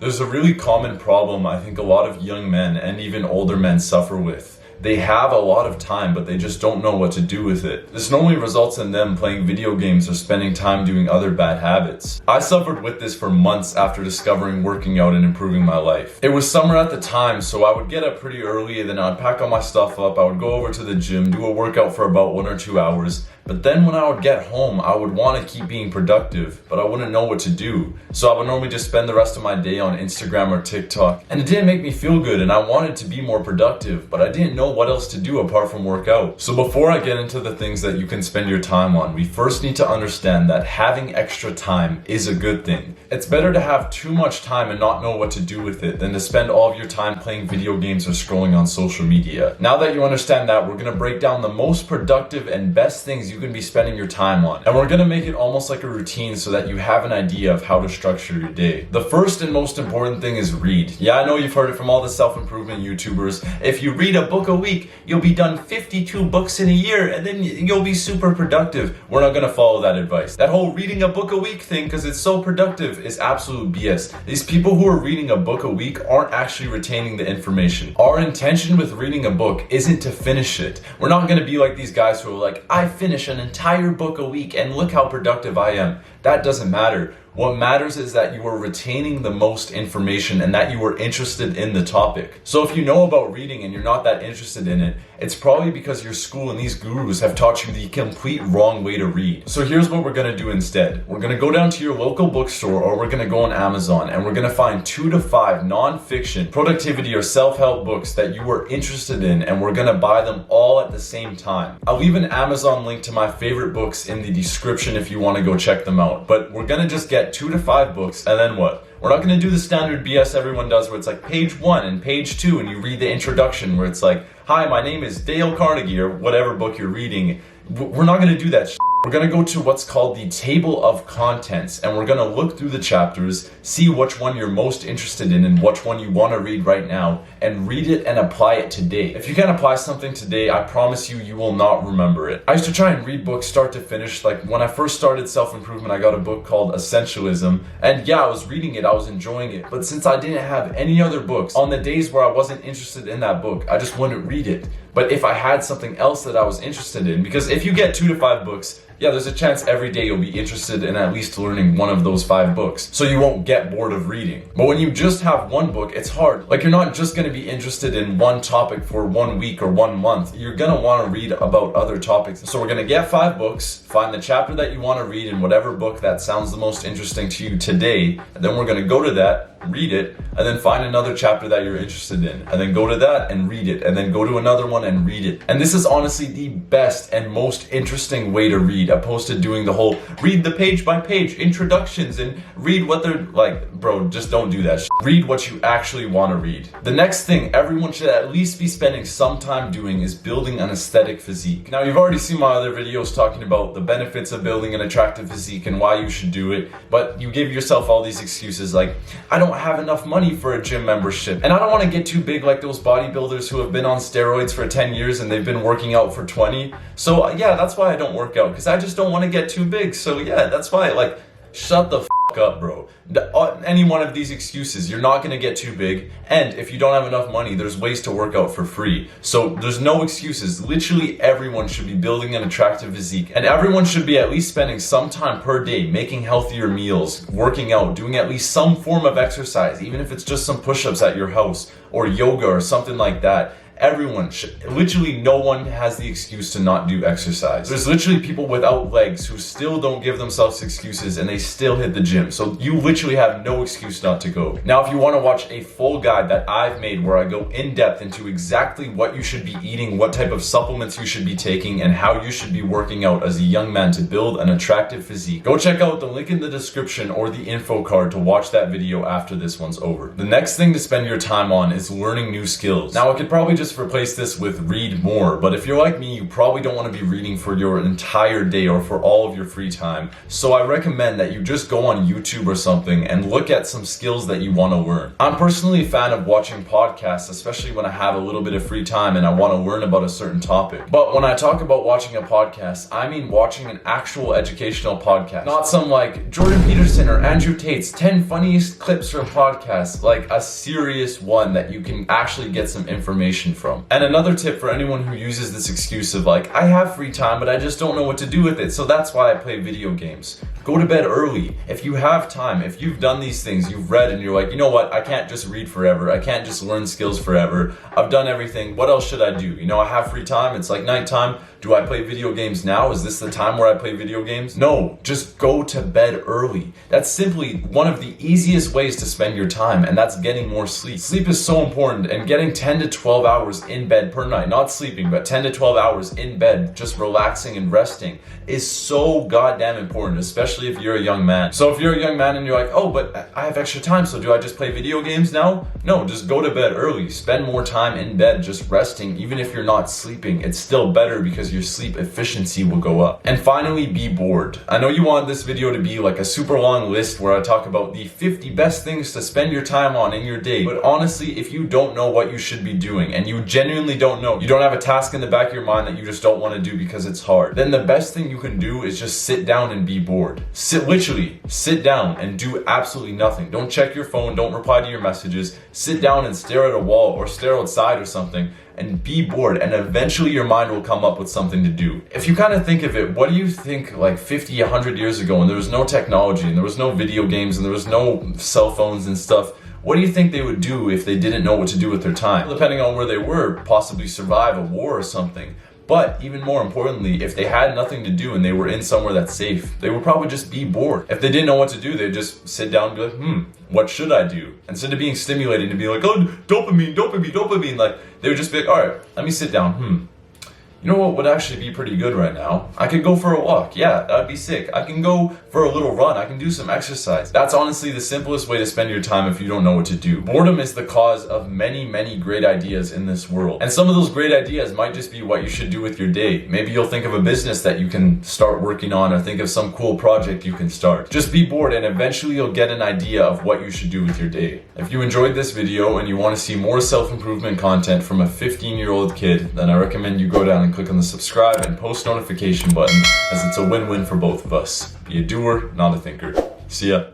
There's a really common problem I think a lot of young men and even older men suffer with. They have a lot of time, but they just don't know what to do with it. This normally results in them playing video games or spending time doing other bad habits. I suffered with this for months after discovering working out and improving my life. It was summer at the time, so I would get up pretty early, then I'd pack all my stuff up, I would go over to the gym, do a workout for about 1 or 2 hours, but then when I would get home, I would want to keep being productive, but I wouldn't know what to do. So I would normally just spend the rest of my day on Instagram or TikTok. And it didn't make me feel good, and I wanted to be more productive, but I didn't know what else to do apart from work out. So before I get into the things that you can spend your time on, we first need to understand that having extra time is a good thing. It's better to have too much time and not know what to do with it than to spend all of your time playing video games or scrolling on social media. Now that you understand that, we're going to break down the most productive and best things you can be spending your time on. And we're going to make it almost like a routine so that you have an idea of how to structure your day. The first and most important thing is read. Yeah, I know you've heard it from all the self-improvement YouTubers. If you read a book a week, you'll be done 52 books in a year and then you'll be super productive. We're not going to follow that advice. That whole reading a book a week thing, because it's so productive, is absolute BS. These people who are reading a book a week aren't actually retaining the information. Our intention with reading a book isn't to finish it. We're not going to be like these guys who are like, I finish an entire book a week and look how productive I am. That doesn't matter. What matters is that you are retaining the most information and that you are interested in the topic. So if you know about reading and you're not that interested in it, it's probably because your school and these gurus have taught you the complete wrong way to read. So here's what we're going to do instead. We're going to go down to your local bookstore, or we're going to go on Amazon, and we're going to find 2 to 5 non-fiction, productivity or self-help books that you are interested in, and we're going to buy them all at the same time. I'll leave an Amazon link to my favorite books in the description if you want to go check them out. But we're going to just get 2 to 5 books, and then what? We're not going to do the standard BS everyone does where it's like page 1 and page 2 and you read the introduction where it's like, hi, my name is Dale Carnegie, or whatever book you're reading. We're not going to do that shit. We're going to go to what's called the table of contents, and we're going to look through the chapters, see which one you're most interested in and which one you want to read right now, and read it and apply it today. If you can't apply something today, I promise you, you will not remember it. I used to try and read books start to finish. Like when I first started self-improvement, I got a book called Essentialism, and yeah, I was reading it, I was enjoying it, but since I didn't have any other books, on the days where I wasn't interested in that book, I just wouldn't read it. But if I had something else that I was interested in, because if you get 2 to 5 books, yeah, there's a chance every day you'll be interested in at least learning one of those 5 books, so you won't get bored of reading. But when you just have one book, it's hard. Like, you're not just going to be interested in one topic for 1 week or 1 month. You're going to want to read about other topics. So we're going to get 5 books, find the chapter that you want to read in whatever book that sounds the most interesting to you today, and then we're going to go to that, read it, and then find another chapter that you're interested in, and then go to that and read it, and then go to another one and read it. And this is honestly the best and most interesting way to read, opposed to doing the whole read the page by page introductions and read what they're like. Bro, just don't do that. Read what you actually want to read. The next thing everyone should at least be spending some time doing is building an aesthetic physique. Now, you've already seen my other videos talking about the benefits of building an attractive physique and why you should do it, but you give yourself all these excuses like, I don't have enough money for a gym membership, and I don't want to get too big like those bodybuilders who have been on steroids for 10 years and they've been working out for 20. So yeah, that's why I don't work out, because I just don't want to get too big. So yeah, that's why, like, shut the up, bro. Any one of these excuses, you're not going to get too big, and if you don't have enough money, there's ways to work out for free. So there's no excuses. Literally everyone should be building an attractive physique, and everyone should be at least spending some time per day making healthier meals, working out, doing at least some form of exercise, even if it's just some push-ups at your house or yoga or something like that. Everyone should, literally no one has the excuse to not do exercise. There's literally people without legs who still don't give themselves excuses and they still hit the gym. So you literally have no excuse not to go. Now, if you want to watch a full guide that I've made where I go in depth into exactly what you should be eating, what type of supplements you should be taking, and how you should be working out as a young man to build an attractive physique, go check out the link in the description or the info card to watch that video after this one's over. The next thing to spend your time on is learning new skills. Now, it could probably just just replace this with read more, but if you're like me, you probably don't want to be reading for your entire day or for all of your free time. So I recommend that you just go on YouTube or something and look at some skills that you want to learn. I'm personally a fan of watching podcasts, especially when I have a little bit of free time and I want to learn about a certain topic. But when I talk about watching a podcast, I mean watching an actual educational podcast. Not some like Jordan Peterson or Andrew Tate's 10 funniest clips from podcasts, like a serious one that you can actually get some information from. And another tip for anyone who uses this excuse of like, I have free time, but I just don't know what to do with it, so that's why I play video games. Go to bed early. If you have time, if you've done these things, you've read and you're like, you know what, I can't just read forever. I can't just learn skills forever. I've done everything. What else should I do? You know, I have free time. It's like nighttime. Do I play video games now? Is this the time where I play video games? No, just go to bed early. That's simply one of the easiest ways to spend your time, and that's getting more sleep. Sleep is so important, and getting 10 to 12 hours in bed per night, not sleeping, but 10 to 12 hours in bed, just relaxing and resting, is so goddamn important, especially if you're a young man. So if you're a young man and you're like, oh, but I have extra time, so do I just play video games now? No, just go to bed early. Spend more time in bed just resting. Even if you're not sleeping, it's still better because your sleep efficiency will go up. And finally, be bored. I know you want this video to be like a super long list where I talk about the 50 best things to spend your time on in your day, but honestly, if you don't know what you should be doing, and you genuinely don't know, you don't have a task in the back of your mind that you just don't want to do because it's hard, then the best thing you can do is just sit down and be bored. Literally, sit down and do absolutely nothing. Don't check your phone, don't reply to your messages. Sit down and stare at a wall or stare outside or something and be bored, and eventually your mind will come up with something to do. If you kind of think of it, what do you think like 50, 100 years ago when there was no technology and there was no video games and there was no cell phones and stuff, what do you think they would do if they didn't know what to do with their time? Depending on where they were, possibly survive a war or something. But even more importantly, if they had nothing to do and they were in somewhere that's safe, they would probably just be bored. If they didn't know what to do, they'd just sit down and be like, what should I do? Instead of being stimulated and be like, oh, dopamine, dopamine, dopamine, like, they would just be like, all right, let me sit down, You know what would actually be pretty good right now? I could go for a walk. Yeah, that'd be sick. I can go for a little run. I can do some exercise. That's honestly the simplest way to spend your time if you don't know what to do. Boredom is the cause of many, many great ideas in this world. And some of those great ideas might just be what you should do with your day. Maybe you'll think of a business that you can start working on, or think of some cool project you can start. Just be bored and eventually you'll get an idea of what you should do with your day. If you enjoyed this video and you want to see more self-improvement content from a 15-year-old kid, then I recommend you go down and click on the subscribe and post notification button, as it's a win-win for both of us. Be a doer, not a thinker. See ya.